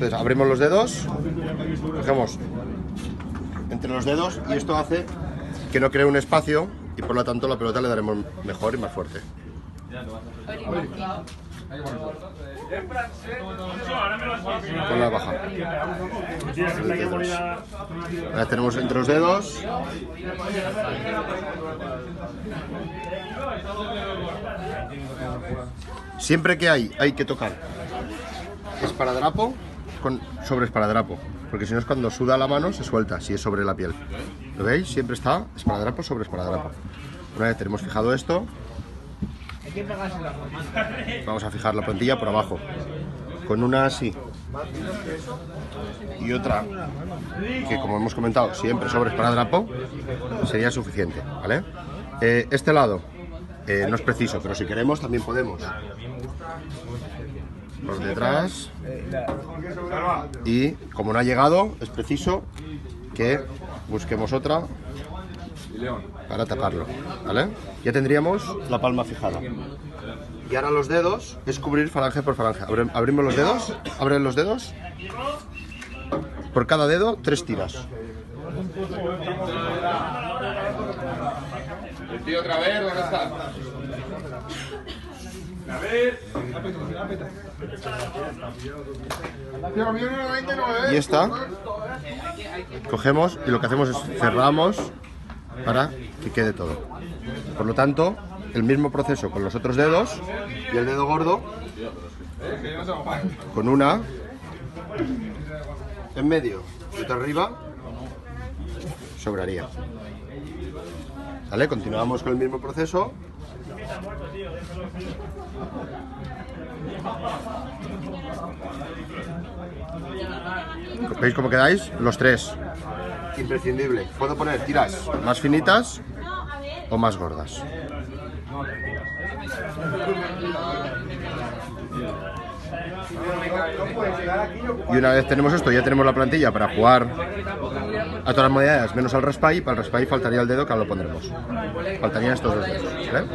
Entonces abrimos los dedos, cogemos entre los dedos y esto hace que no cree un espacio y por lo tanto la pelota le daremos mejor y más fuerte. Con la baja. Ahora tenemos entre los dedos. Siempre que hay que tocar esparadrapo sobre esparadrapo, porque si no es cuando suda la mano se suelta, si es sobre la piel. ¿Lo veis? Siempre está esparadrapo sobre esparadrapo. Una vez tenemos fijado esto, vamos a fijar la plantilla por abajo, con una así y otra que, como hemos comentado, siempre sobre esparadrapo, sería suficiente, ¿vale? Este lado no es preciso, pero si queremos también podemos. Por detrás. Y como no ha llegado, es preciso que busquemos otra para taparlo, ¿vale? Ya tendríamos la palma fijada. Y ahora los dedos es cubrir falange por falange. Abrimos los dedos, abren los dedos. Por cada dedo, 3 tiras. El tío otra vez, ¿dónde está? A ver. Y esta cogemos y lo que hacemos es cerramos para que quede todo. Por lo tanto, el mismo proceso con los otros dedos y el dedo gordo, con una en medio y otra arriba, sobraría. ¿Vale? Continuamos con el mismo proceso. ¿Veis cómo quedáis? Los 3. Imprescindible. Puedo poner tiras más finitas o más gordas. Y una vez tenemos esto, ya tenemos la plantilla para jugar a todas las modalidades, menos al raspall. Para el raspall faltaría el dedo, que ahora lo pondremos. Faltarían estos 2 dedos, ¿vale?